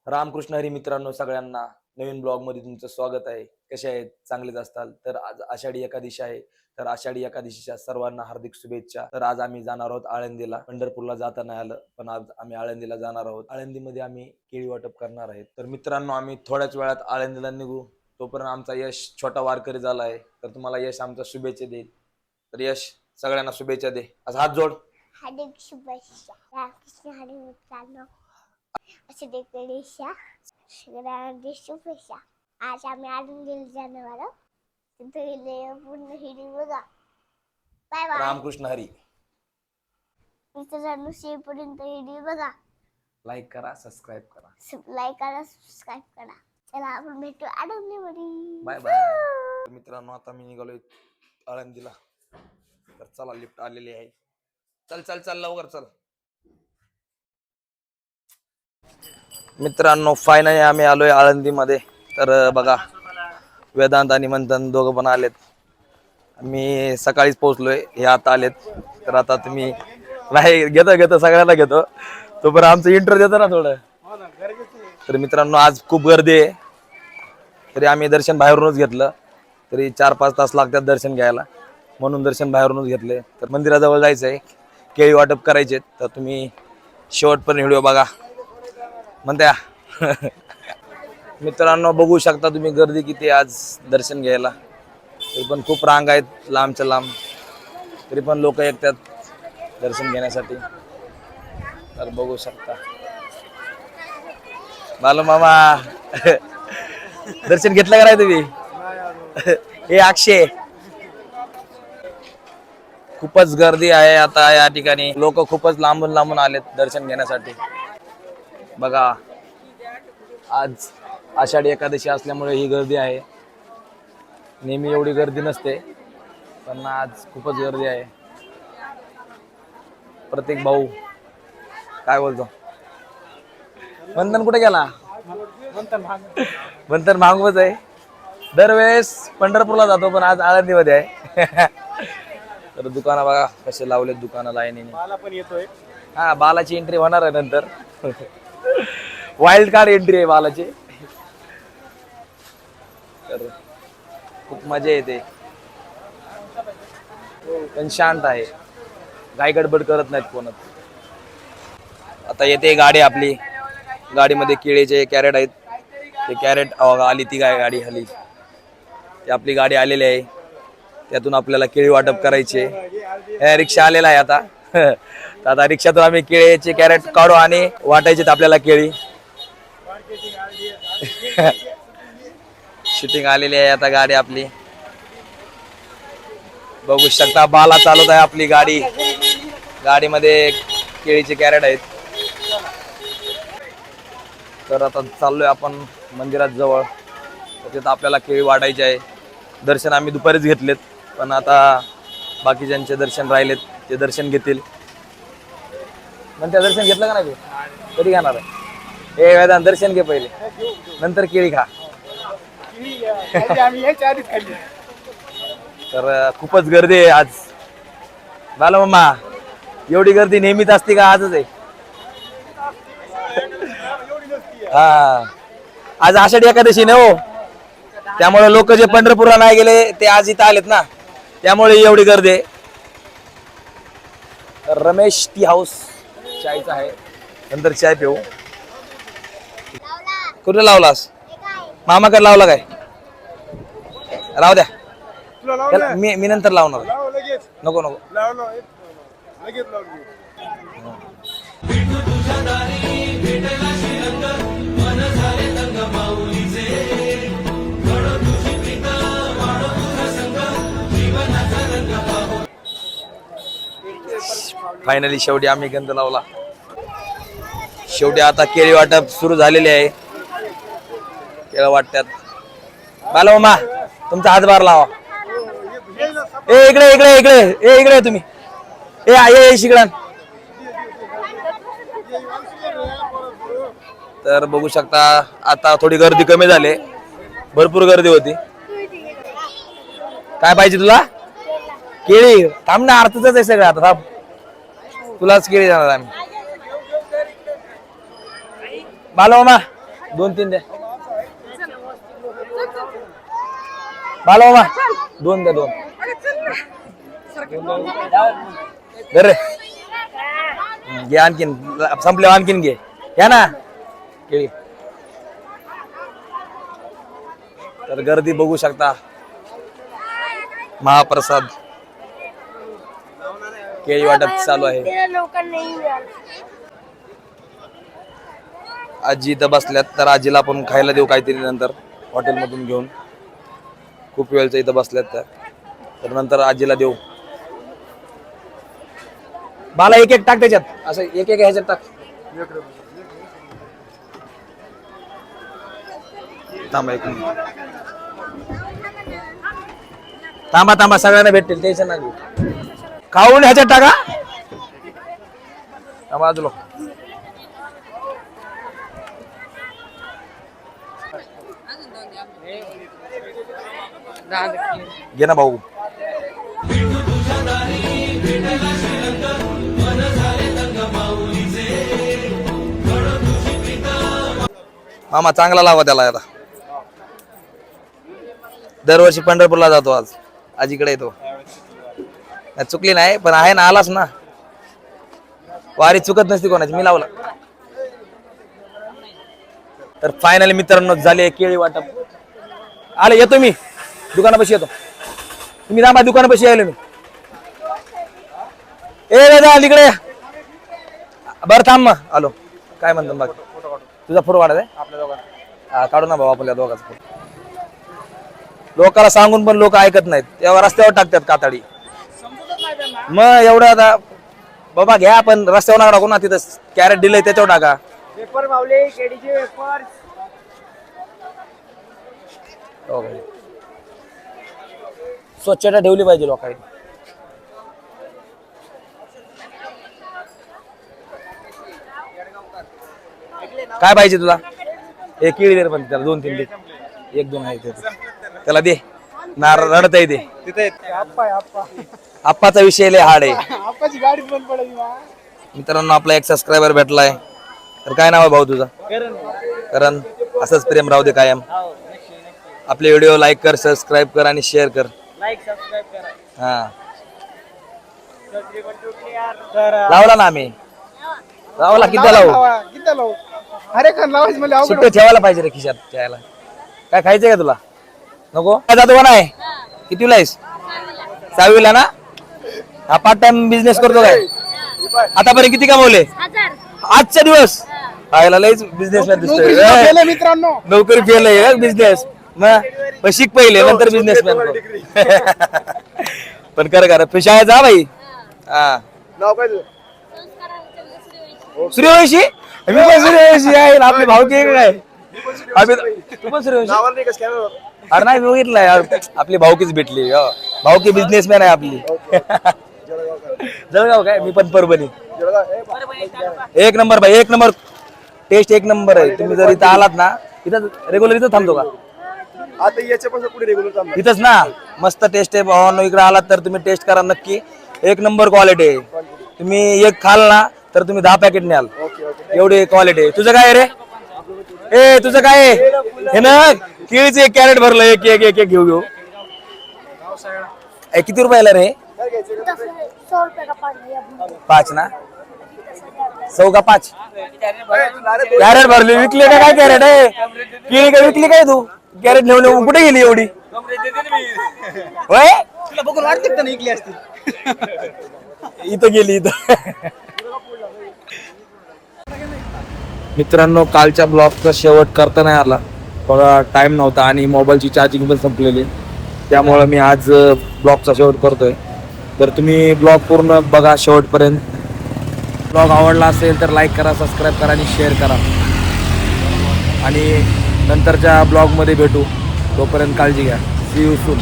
रामकृष्ण हरी मित्रांनो, सगळ्यांना नवीन ब्लॉग मध्ये तुमचं स्वागत आहे. कसे आहेत? चांगलेच असताल तर. आज आषाढी एकादशी आहे, तर आषाढी एकादशीच्या सर्वांना हार्दिक शुभेच्छा. तर आज आम्ही जाणार आहोत आळंदीला. पंढरपूरला जाता नाही आलं, पण आज आम्ही आळंदीला जाणार आहोत. आळंदीमध्ये आम्ही केळी वाटप करणार आहेत. तर मित्रांनो, आम्ही थोड्याच वेळात आळंदीला निघू. तोपर्यंत आमचा यश छोटा वारकरी झाला आहे, तर तुम्हाला यश आमचा शुभेच्छा देईल. तर यश, सगळ्यांना शुभेच्छा दे. आज हात जोड. हार्दिक शुभेच्छा. रामकृष्ण हरी मित्रांनो, असे डेकोरेशा सगळ्यांना शुभेच्छा. आज आम्ही आळंदीला जाणार आहोत. तिथे पूर्ण हिरी बघा. Bye bye. रामकृष्ण हरी. मित्रांनो, शेवटपर्यंत हिरी बघा. लाईक करा, सबस्क्राईब करा. लाईक करा, सबस्क्राईब करा. चला आपण भेटू आळंदीमध्ये. Bye bye. मित्रांनो, आता मी निघालोय आळंदीला. तर चला, लिफ्ट आलेली आहे. चल चल चल, लवकर चल. मित्रांनो, फायनली आम्ही आलोय आळंदीमध्ये. तर बघा, वेदांत आणि मंथन दोघं पण आलेत. मी सकाळीच पोहोचलोय, हे आता आलेत. तर आता तुम्ही नाही घेतो सगळ्यांना घेतो, तोपर्यंत आमचं इंट्रो देतो ना थोडं. तर मित्रांनो, आज खूप गर्दी आहे. तरी आम्ही दर्शन बाहेरूनच घेतलं. तरी 4-5 तास लागतात दर्शन घ्यायला, म्हणून दर्शन बाहेरूनच घेतले. तर मंदिराजवळ जायचंय, केळी वाटप करायचे. तर तुम्ही शेवटपर्यंत व्हिडिओ बघा म्हणत्या. मित्रांनो, बघू शकता तुम्ही गर्दी किती आज दर्शन घ्यायला. तरी पण खूप रांग आहेत लांबच्या लांब, तरी पण लोक येतात दर्शन घेण्यासाठी. तर बघू शकता. बालू मामा दर्शन घेतलं का नाही तुम्ही? हे अक्षय, खूपच गर्दी आहे आता या ठिकाणी. लोक खूपच लांबून लांबून आलेत दर्शन घेण्यासाठी. बघा, आज आषाढी एकादशी असल्यामुळे ही गर्दी आहे. नेहमी एवढी गर्दी नसते, पण आज खूपच गर्दी आहे. प्रत्येक भाऊ काय बोलतो? मंथन कुठे गेला? मंथन भांगवत आहे. दरवेळेस पंढरपूरला जातो, पण आज आळंदीमध्ये आहे. तर दुकानं बघा कसे लावलेत, दुकानं लाईनीने. बाला पण येतोय. हा, बालाची एंट्री होणार आहे नंतर. वाईल्ड कार्ड एंट्री आहे बालाची. तर खूप मजा येते, पण शांत आहे. गाय गडबड करत नाहीत कोणच. आता येते गाडी आपली. गाडीमध्ये केळीचे कॅरेट आहेत. ते कॅरेट आली ती गाडी हली, ती आपली गाडी आलेली आहे. त्यातून आपल्याला केळी वाटप करायचे. रिक्षा आलेला आहे आता. तर आता रिक्षातून आम्ही केळीचे कॅरेट काढू आणि वाटायचे आपल्याला केळी. शूटिंग आलेली आहे आता गाडी आपली. बघू शकता, बाला चालवत आहे आपली गाडी. गाडीमध्ये केळीचे कॅरेट आहेत. तर आता चाललोय आपण मंदिरात जवळ. तिथं आपल्याला केळी वाटायची आहे. दर्शन आम्ही दुपारीच घेतलेत, पण आता बाकीच्यांचे दर्शन राहिलेत, ते दर्शन घेतील. पण त्या दर्शन घेतलं का नाही? कधी घेणार आहे? हे वेदांत, दर्शन घे पहिले, नंतर केळी खा. तर खूपच गर्दी आहे आज. बाला मामा, एवढी गर्दी नेहमीच असते का आजच आहे? हा, आज आषाढी एकादशी ना हो, त्यामुळे लोक जे पंढरपूरला नाही गेले ते आज इथं आलेत ना, त्यामुळे एवढी गर्दी आहे. रमेश टी हाऊस चायचा आहे, नंतर चाय पिऊ. कुठे लावलास? मामाकडे लावला काय? राहू द्या, मी नंतर लावणार. नको नको. फायनली शेवटी आम्ही गंध लावला. शेवटी आता केळी वाटप सुरू झालेले आहे. केळं वाटतात. बाला मामा, तुमचा हातभार लावा. इकडे इकडे इकडे इकडे तुम्ही. ये शिकडान. तर बघू शकता, आता थोडी गर्दी कमी झाली. भरपूर गर्दी होती. काय पाहिजे तुला? केळी? थांब ना, अर्थच आहे सगळं. आता थांब, तुलाच केळी जाणार आम्ही. बाला मामा, 2-3 द्या. बाला मामा 2 द्या 2. रे घे आणखीन संपले आणखीन घे या ना केळी. तर गर्दी बघू शकता. महाप्रसाद केळी वाटप चालू आहे. आजी इथं बसल्यात तर आजीला आपण खायला देऊ काहीतरी नंतर हॉटेलमधून घेऊन. खूप वेळचं इथं बसल्यात तर नंतर आजीला देऊ. बाला एक टाक त्याच्यात असं एक ह्याच्यात टाक. थांबा एक मिनिट. थांबा सगळ्यांना भेटतील टेन्शन नाही घेऊ. खाऊन ह्याच्यात टाका. बाजूला घे ना भाऊ. मामा चांगला लावा त्याला आता. दरवर्षी पंढरपूरला जातो आज आजीकडे येतो. चुकली नाही पण आहे ना आलास ना. वारी चुकत नसती कोणाची. मी लावला. तर फायनली मित्रांनो झाले केळी वाटप. आले येतो मी दुकानापाशी येतो. तुम्ही थांबा दुकानापाशी यायलो मी. ए दादा तिकडे बरं थांब मग आलो. काय म्हणतो बाकी तुझा फोटो काढायचा आहे आपल्या दोघांना. हा काढू ना भाऊ आपल्या दोघांचा फोटो. लोकांना सांगून पण लोक ऐकत नाहीत. तेव्हा रस्त्यावर टाकतात कातडी. मग एवढं आता बाबा घ्या पण रस्त्यावर नका टाकू ना. तिथं कॅरेट दिलंय त्याच्यावर टाका. पेपर मावले केळीचे पेपर. स्वच्छता ठेवली पाहिजे लोकांनी. काय पाहिजे तुला. एक केळी दे पण त्याला 2-3 दे. 1-2 आहे त्याला दे. नारळ रडत आहे ते. तिथे आप्पा आप्पाचा विषय लय हार्ड आहे. आप्पाची गाडी बंद पडली. मित्रांनो आपला एक सबस्क्रायबर भेटलाय. तर काय नाव आहे भाऊ तुझा. करण. असंच प्रेम राहू दे कायम. आपले व्हिडिओ लाईक कर सबस्क्राईब कर आणि शेअर कर. लाईक सबस्क्राइब करा. हा तर लावला ना आम्ही. लावला किती लावू. किती लावू. अरे खान लावायचं मला अवघड. सुट्टे ठेवायला पाहिजे रे खिशात त्याला. काय खायचंय का तुला. नको काय जातो का नाही. कितीला आहेस. 6वीला ना. हा पार्ट टाइम बिझनेस करतो काय. आतापर्यंत किती कमवले आजच्या दिवस. पाहायला लयच बिझनेसमॅन दिसतोय. मित्रांनो नोकरी केलंय बिझनेस. मग शिक पहिले नंतर बिझनेसमॅन. पण कर शाळेत जा भाई. हा नाव काय तुझं. सूर्यवंशी. मी पण सूर्यवंशी आहे. आपले भाऊ के काय तू पण सूर्यवंशी. नावाला नाही का स्कॅनर. अरे नाही बघितलंय आपली भाऊकीच भेटली. भाऊकी बिझनेसमॅन आहे आपली. जळगाव काय. मी पण परभणी. एक नंबर भाई एक नंबर. टेस्ट एक नंबर आहे. तुम्ही जर इथं आलात ना इथं रेग्युलर इथं थांबतो का. आता याच्यापासून पुढे रेग्युलर थांबणार. इथंच ना. मस्त टेस्ट आहे भावांनो. इकडे आलात तर तुम्ही टेस्ट करा नक्की. एक नंबर क्वालिटी आहे. तुम्ही एक खाल ना तर तुम्ही 10 पॅकेट न्याल. एवढी क्वालिटी आहे. तुझं काय रे. ए तुझं काय हे ना. केळीचे 1 कॅरेट भरलं. एक घेऊ. किती रुपयाला रे. 100 रुपये का 5 ना. 100 का 5 कॅरेट भरली. विकले का काय कॅरेट आहे. केळी का विकली काय तू. कॅरेट नेऊन कुठे गेली एवढी. होय तुला बघून वाटते का निघली असती. इथं गेली इथं. मित्रांनो कालच्या ब्लॉगचा शेवट करता नाही आला. थोडा टाइम नव्हता आणि मोबाईलची चार्जिंग पण संपलेली. त्यामुळे मी आज ब्लॉगचा शेवट करतोय. तर तुम्ही ब्लॉग पूर्ण बघा शेवटपर्यंत. ब्लॉग आवडला असेल तर लाईक करा सबस्क्राईब करा आणि शेअर करा. आणि नंतरच्या ब्लॉगमध्ये भेटू. तोपर्यंत काळजी घ्या. See you soon.